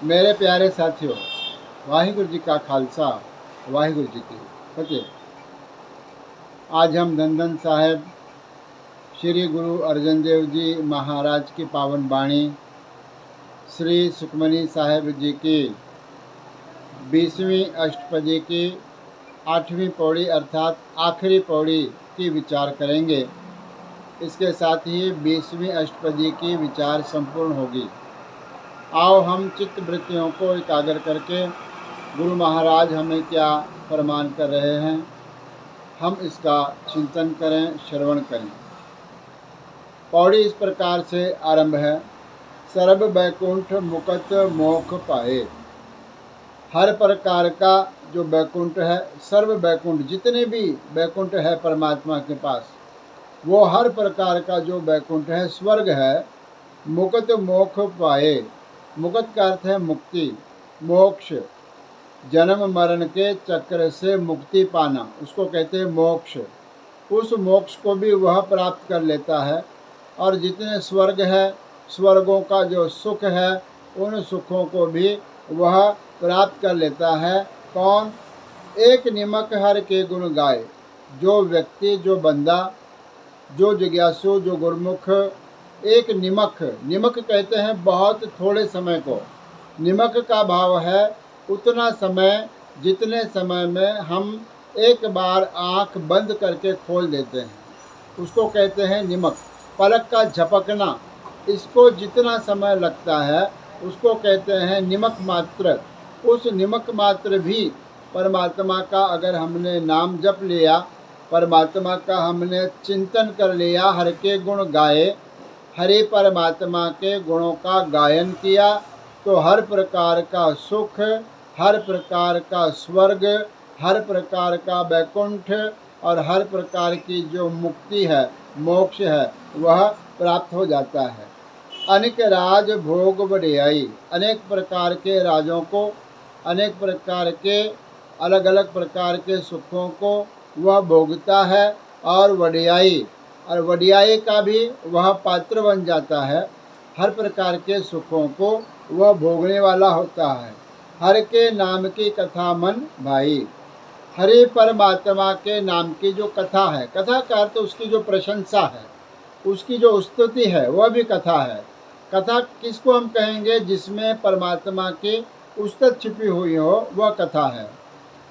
मेरे प्यारे साथियों, वाहिगुरु जी का खालसा, वाहिगुरु जी की फतेह। आज हम धन साहेब श्री गुरु अर्जन देव जी महाराज की पावन वाणी श्री सुखमनी साहेब जी की 20वीं अष्टपदी की 8वीं पौड़ी अर्थात आखिरी पौड़ी की विचार करेंगे। इसके साथ ही 20वीं अष्टपदी की विचार संपूर्ण होगी। आओ हम चित्त वृत्तियों को एकाग्र करके गुरु महाराज हमें क्या फरमान कर रहे हैं, हम इसका चिंतन करें, श्रवण करें। पौड़ी इस प्रकार से आरंभ है। सर्व बैकुंठ मुकत मोक्ष पाए। हर प्रकार का जो बैकुंठ है, सर्व बैकुंठ, जितने भी बैकुंठ है परमात्मा के पास, वो हर प्रकार का जो बैकुंठ है, स्वर्ग है, मुकत मोक्ष पाए। मुकत का अर्थ है मुक्ति, मोक्ष, जन्म मरण के चक्र से मुक्ति पाना, उसको कहते हैं मोक्ष। उस मोक्ष को भी वह प्राप्त कर लेता है। और जितने स्वर्ग है, स्वर्गों का जो सुख है, उन सुखों को भी वह प्राप्त कर लेता है। कौन? एक निमक हर के गुण गाए। जो व्यक्ति, जो बंदा, जो जिज्ञासु, जो गुरुमुख एक निमक, निमक कहते हैं बहुत थोड़े समय को। निमक का भाव है उतना समय जितने समय में हम एक बार आँख बंद करके खोल देते हैं, उसको कहते हैं निमक। पलक का झपकना, इसको जितना समय लगता है उसको कहते हैं निमक मात्र। उस निमक मात्र भी परमात्मा का अगर हमने नाम जप लिया, परमात्मा का हमने चिंतन कर लिया, हर के गुण गाए, हरे परमात्मा के गुणों का गायन किया, तो हर प्रकार का सुख, हर प्रकार का स्वर्ग, हर प्रकार का वैकुंठ और हर प्रकार की जो मुक्ति है, मोक्ष है, वह प्राप्त हो जाता है। अनेक राज भोग बढ़ियाई। अनेक प्रकार के राजों को, अनेक प्रकार के अलग अलग प्रकार के सुखों को वह भोगता है और वडियाई, और वडियाई का भी वह पात्र बन जाता है। हर प्रकार के सुखों को वह भोगने वाला होता है। हर के नाम की कथा मन भाई। हरे परमात्मा के नाम की जो कथा है, कथा का अर्थ उसकी जो प्रशंसा है, उसकी जो स्तुति है, वह भी कथा है। कथा किसको हम कहेंगे? जिसमें परमात्मा की उस्तत छिपी हुई हो, वह कथा है।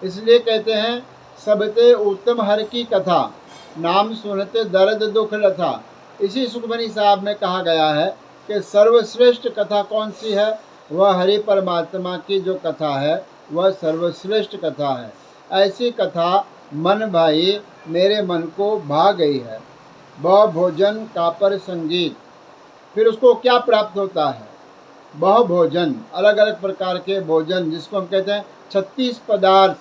इसलिए कहते हैं सबते उत्तम हर की कथा, नाम सुनते दर्द दुख लथा। इसी सुखमनी साहब में कहा गया है कि सर्वश्रेष्ठ कथा कौन सी है? वह हरि परमात्मा की जो कथा है, वह सर्वश्रेष्ठ कथा है। ऐसी कथा मन भाई, मेरे मन को भा गई है। बहु भोजन कापर संगीत। फिर उसको क्या प्राप्त होता है? बहु भोजन, अलग अलग प्रकार के भोजन, जिसको हम कहते हैं 36 पदार्थ,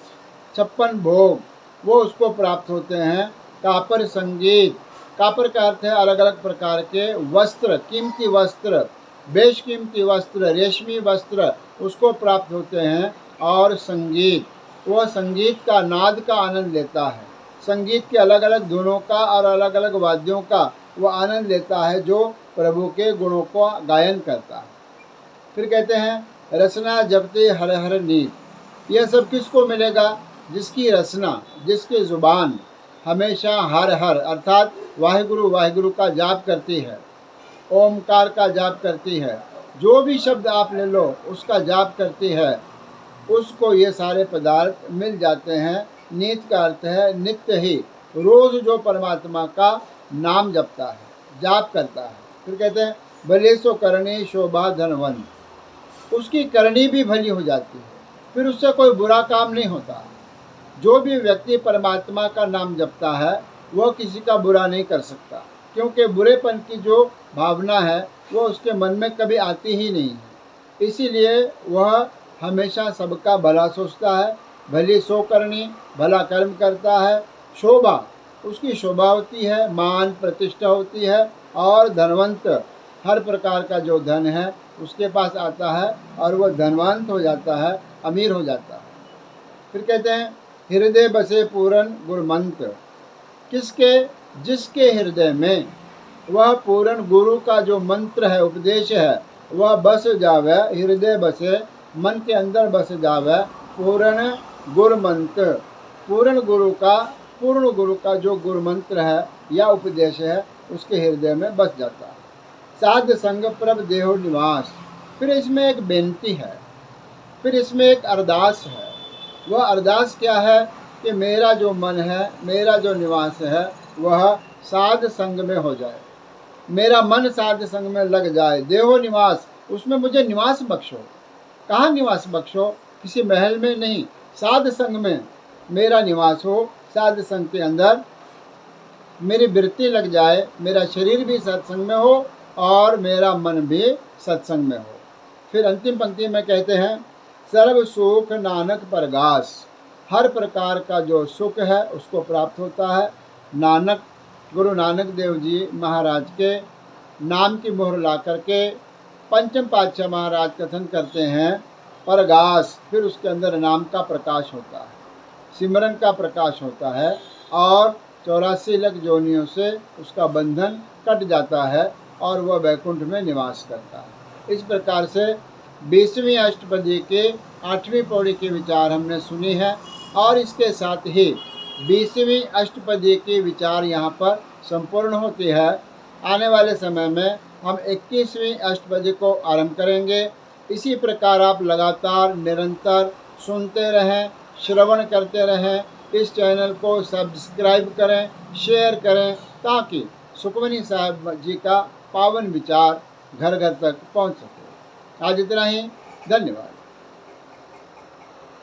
56 भोग, वो उसको प्राप्त होते हैं। कापर संगीत, कापर का अर्थ है अलग अलग प्रकार के वस्त्र, कीमती वस्त्र, बेशकीमती वस्त्र, रेशमी वस्त्र, उसको प्राप्त होते हैं। और संगीत, वह संगीत का, नाद का आनंद लेता है। संगीत के अलग अलग धुनों का और अलग अलग वाद्यों का वह आनंद लेता है, जो प्रभु के गुणों को गायन करता है। फिर कहते हैं रचना जपते हर हर नीत। यह सब किसको मिलेगा? जिसकी रचना, जिसकी जुबान हमेशा हर हर अर्थात वाहिगुरु वाहिगुरु का जाप करती है, ओमकार का जाप करती है, जो भी शब्द आप ले लो उसका जाप करती है, उसको ये सारे पदार्थ मिल जाते हैं। नित का अर्थ है नित्य ही, रोज़ जो परमात्मा का नाम जपता है, जाप करता है। फिर कहते हैं भले सो करणी शोभा धनवंत। उसकी करनी भी भली हो जाती है, फिर उससे कोई बुरा काम नहीं होता। जो भी व्यक्ति परमात्मा का नाम जपता है, वह किसी का बुरा नहीं कर सकता, क्योंकि बुरेपन की जो भावना है वो उसके मन में कभी आती ही नहीं है। इसीलिए वह हमेशा सबका भला सोचता है। भली सो करनी, भला कर्म करता है। शोभा, उसकी शोभा होती है, मान प्रतिष्ठा होती है। और धनवंत, हर प्रकार का जो धन है उसके पास आता है और वह धनवंत हो जाता है, अमीर हो जाता है। फिर कहते हैं हृदय बसे पूरन गुरुमंत्र। किसके? जिसके हृदय में वह पूर्ण गुरु का जो मंत्र है, उपदेश है, वह बस जावे। हृदय बसे मन के अंदर बस जावे पूर्ण गुरुमंत्र। पूर्ण गुरु का जो गुरु मंत्र है या उपदेश है उसके हृदय में बस जाता है। साध संग प्रभ देहो निवास। फिर इसमें एक बेनती है, फिर इसमें एक अरदास है। वह अरदास क्या है कि मेरा जो मन है, मेरा जो निवास है वह साध संग में हो जाए, मेरा मन साध संग में लग जाए। देहो निवास, उसमें मुझे निवास बख्शो। कहाँ निवास बख्शो? किसी महल में नहीं, साध संग में मेरा निवास हो। साध संग के अंदर मेरी वृत्ति लग जाए, मेरा शरीर भी सत्संग में हो और मेरा मन भी सत्संग में हो। फिर अंतिम पंक्ति में कहते हैं सर्व सुख नानक परगास। हर प्रकार का जो सुख है उसको प्राप्त होता है। नानक, गुरु नानक देव जी महाराज के नाम की मोहर ला करके पंचम पातशाह महाराज कथन करते हैं परगास। फिर उसके अंदर नाम का प्रकाश होता है, सिमरन का प्रकाश होता है और 84 लाख जोनियों से उसका बंधन कट जाता है और वह वैकुंठ में निवास करता है। इस प्रकार से 20वीं अष्टपदी के 8वीं पौड़ी के विचार हमने सुनी है और इसके साथ ही 20वीं अष्टपदी के विचार यहाँ पर संपूर्ण होती है। आने वाले समय में हम 21वीं अष्टपदी को आरंभ करेंगे। इसी प्रकार आप लगातार निरंतर सुनते रहें, श्रवण करते रहें। इस चैनल को सब्सक्राइब करें, शेयर करें ताकि सुखमनी साहिब जी का पावन विचार घर घर तक पहुंच सके। आज इतना ही, धन्यवाद।